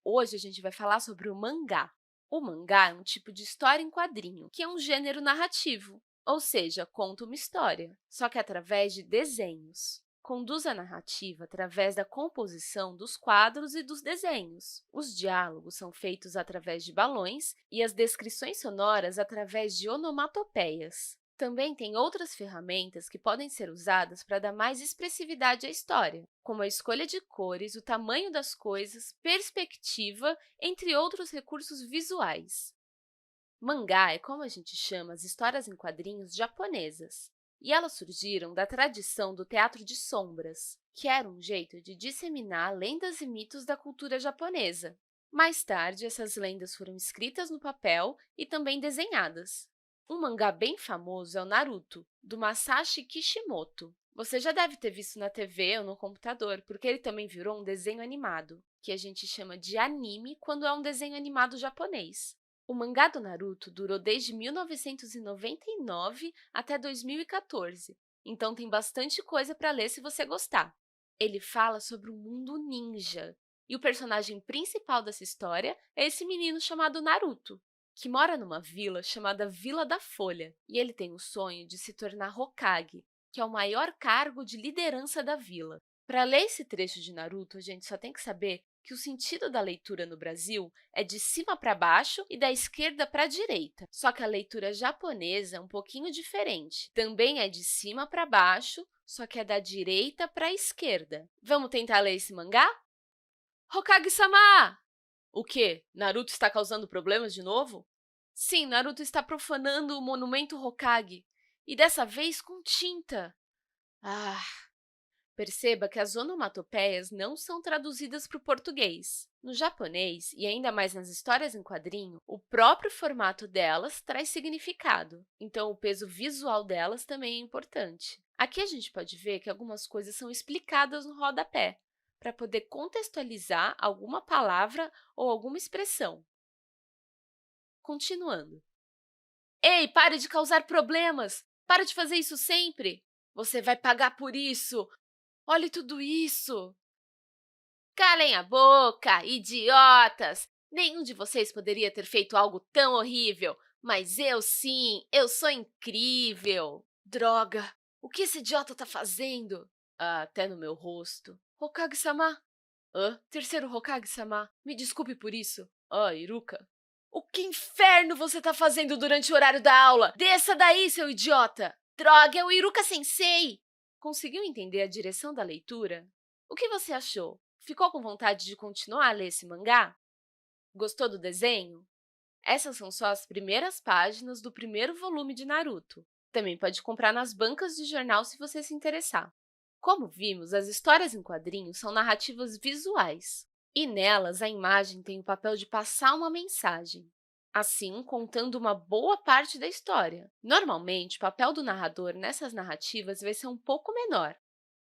Hoje a gente vai falar sobre o mangá. O mangá é um tipo de história em quadrinho, que é um gênero narrativo, ou seja, conta uma história, só que através de desenhos. Conduz a narrativa através da composição dos quadros e dos desenhos. Os diálogos são feitos através de balões e as descrições sonoras através de onomatopeias. Também tem outras ferramentas que podem ser usadas para dar mais expressividade à história, como a escolha de cores, o tamanho das coisas, perspectiva, entre outros recursos visuais. Mangá é como a gente chama as histórias em quadrinhos japonesas, e elas surgiram da tradição do teatro de sombras, que era um jeito de disseminar lendas e mitos da cultura japonesa. Mais tarde, essas lendas foram escritas no papel e também desenhadas. Um mangá bem famoso é o Naruto, do Masashi Kishimoto. Você já deve ter visto na TV ou no computador, porque ele também virou um desenho animado, que a gente chama de anime quando é um desenho animado japonês. O mangá do Naruto durou desde 1999 até 2014, então tem bastante coisa para ler se você gostar. Ele fala sobre o mundo ninja, e o personagem principal dessa história é esse menino chamado Naruto, que mora numa vila chamada Vila da Folha, e ele tem o sonho de se tornar Hokage, que é o maior cargo de liderança da vila. Para ler esse trecho de Naruto, a gente só tem que saber que o sentido da leitura no Brasil é de cima para baixo e da esquerda para a direita. Só que a leitura japonesa é um pouquinho diferente. Também é de cima para baixo, só que é da direita para a esquerda. Vamos tentar ler esse mangá? Hokage-sama! O quê? Naruto está causando problemas de novo? Sim, Naruto está profanando o monumento Hokage, e dessa vez com tinta. Ah! Perceba que as onomatopeias não são traduzidas para o português. No japonês, e ainda mais nas histórias em quadrinho, o próprio formato delas traz significado, então o peso visual delas também é importante. Aqui a gente pode ver que algumas coisas são explicadas no rodapé, para poder contextualizar alguma palavra ou alguma expressão. Continuando. Ei, pare de causar problemas! Para de fazer isso sempre! Você vai pagar por isso! Olhe tudo isso! Calem a boca, idiotas! Nenhum de vocês poderia ter feito algo tão horrível, mas eu sim, eu sou incrível! Droga! O que esse idiota está fazendo? Ah, até no meu rosto. Hokage-sama? Hã? Terceiro Hokage-sama, me desculpe por isso. Ah, Iruka. O que inferno você está fazendo durante o horário da aula? Desça daí, seu idiota! Droga, é o Iruka-sensei! Conseguiu entender a direção da leitura? O que você achou? Ficou com vontade de continuar a ler esse mangá? Gostou do desenho? Essas são só as primeiras páginas do primeiro volume de Naruto. Também pode comprar nas bancas de jornal se você se interessar. Como vimos, as histórias em quadrinhos são narrativas visuais, e nelas a imagem tem o papel de passar uma mensagem, assim contando uma boa parte da história. Normalmente, o papel do narrador nessas narrativas vai ser um pouco menor,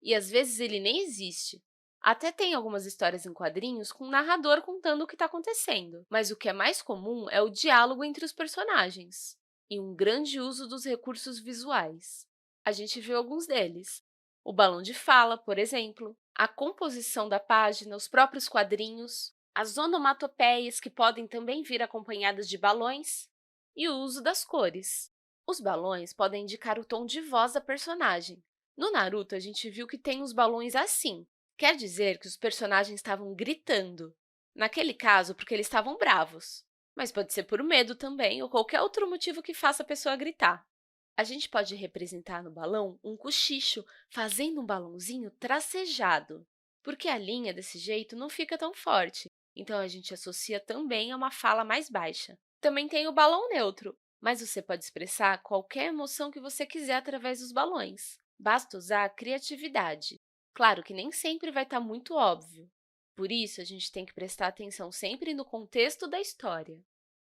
e às vezes ele nem existe. Até tem algumas histórias em quadrinhos com o narrador contando o que está acontecendo, mas o que é mais comum é o diálogo entre os personagens e um grande uso dos recursos visuais. A gente viu alguns deles. O balão de fala, por exemplo, a composição da página, os próprios quadrinhos, as onomatopeias, que podem também vir acompanhadas de balões, e o uso das cores. Os balões podem indicar o tom de voz da personagem. No Naruto, a gente viu que tem os balões assim. Quer dizer que os personagens estavam gritando. Naquele caso, porque eles estavam bravos. Mas pode ser por medo também, ou qualquer outro motivo que faça a pessoa gritar. A gente pode representar no balão um cochicho, fazendo um balãozinho tracejado, porque a linha desse jeito não fica tão forte, então a gente associa também a uma fala mais baixa. Também tem o balão neutro, mas você pode expressar qualquer emoção que você quiser através dos balões. Basta usar a criatividade. Claro que nem sempre vai estar muito óbvio. Por isso, a gente tem que prestar atenção sempre no contexto da história.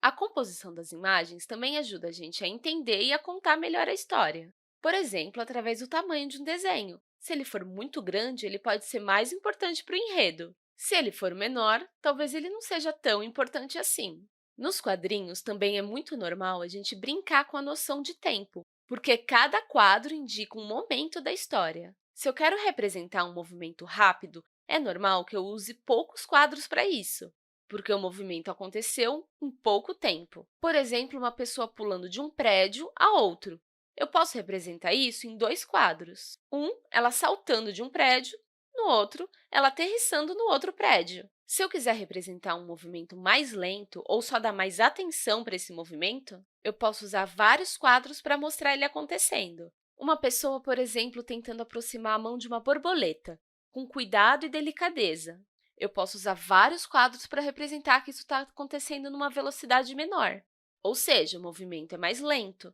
A composição das imagens também ajuda a gente a entender e a contar melhor a história. Por exemplo, através do tamanho de um desenho. Se ele for muito grande, ele pode ser mais importante para o enredo. Se ele for menor, talvez ele não seja tão importante assim. Nos quadrinhos, também é muito normal a gente brincar com a noção de tempo, porque cada quadro indica um momento da história. Se eu quero representar um movimento rápido, é normal que eu use poucos quadros para isso. porque o movimento aconteceu em pouco tempo. Por exemplo, uma pessoa pulando de um prédio a outro. Eu posso representar isso em dois quadros. Um, ela saltando de um prédio, no outro, ela aterrissando no outro prédio. Se eu quiser representar um movimento mais lento ou só dar mais atenção para esse movimento, eu posso usar vários quadros para mostrar ele acontecendo. Uma pessoa, por exemplo, tentando aproximar a mão de uma borboleta, com cuidado e delicadeza. Eu posso usar vários quadros para representar que isso está acontecendo numa velocidade menor, ou seja, o movimento é mais lento.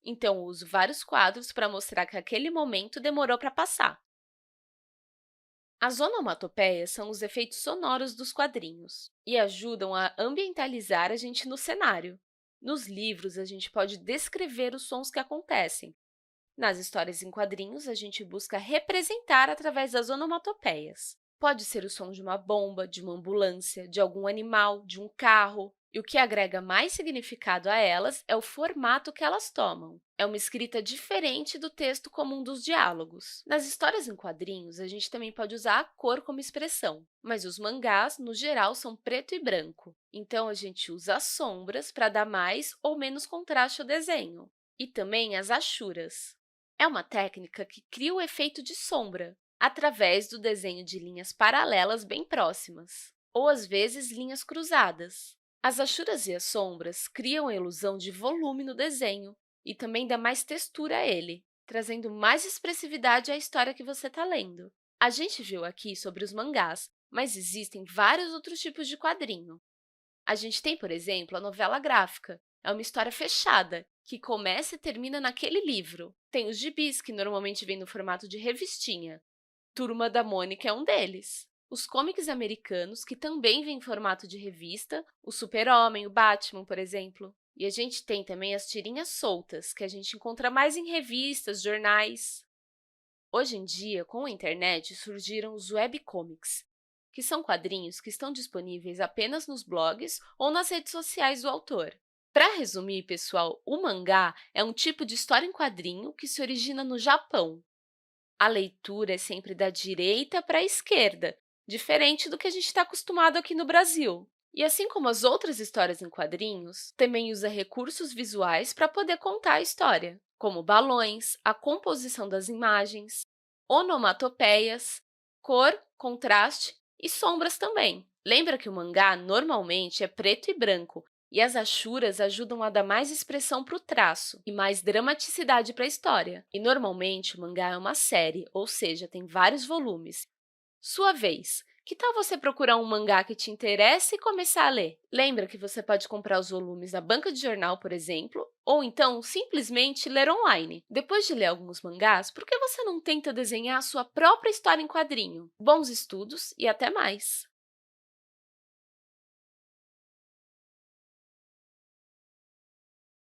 Então, eu uso vários quadros para mostrar que aquele momento demorou para passar. As onomatopeias são os efeitos sonoros dos quadrinhos e ajudam a ambientalizar a gente no cenário. Nos livros, a gente pode descrever os sons que acontecem. Nas histórias em quadrinhos, a gente busca representar através das onomatopeias. Pode ser o som de uma bomba, de uma ambulância, de algum animal, de um carro. E o que agrega mais significado a elas é o formato que elas tomam. É uma escrita diferente do texto comum dos diálogos. Nas histórias em quadrinhos, a gente também pode usar a cor como expressão, mas os mangás, no geral, são preto e branco. Então, a gente usa as sombras para dar mais ou menos contraste ao desenho. E também as achuras. É uma técnica que cria o efeito de sombra, através do desenho de linhas paralelas bem próximas, ou, às vezes, linhas cruzadas. As achuras e as sombras criam a ilusão de volume no desenho e também dá mais textura a ele, trazendo mais expressividade à história que você está lendo. A gente viu aqui sobre os mangás, mas existem vários outros tipos de quadrinho. A gente tem, por exemplo, a novela gráfica. É uma história fechada, que começa e termina naquele livro. Tem os gibis, que normalmente vêm no formato de revistinha. Turma da Mônica é um deles. Os comics americanos, que também vêm em formato de revista, o Super-Homem, o Batman, por exemplo. E a gente tem também as tirinhas soltas, que a gente encontra mais em revistas, jornais. Hoje em dia, com a internet, surgiram os webcomics, que são quadrinhos que estão disponíveis apenas nos blogs ou nas redes sociais do autor. Para resumir, pessoal, o mangá é um tipo de história em quadrinho que se origina no Japão. A leitura é sempre da direita para a esquerda, diferente do que a gente está acostumado aqui no Brasil. E assim como as outras histórias em quadrinhos, também usa recursos visuais para poder contar a história, como balões, a composição das imagens, onomatopeias, cor, contraste e sombras também. Lembra que o mangá normalmente é preto e branco, e as achuras ajudam a dar mais expressão para o traço e mais dramaticidade para a história. E, normalmente, o mangá é uma série, ou seja, tem vários volumes. Sua vez. Que tal você procurar um mangá que te interesse e começar a ler? Lembra que você pode comprar os volumes na banca de jornal, por exemplo, ou então simplesmente ler online. Depois de ler alguns mangás, por que você não tenta desenhar a sua própria história em quadrinho? Bons estudos e até mais!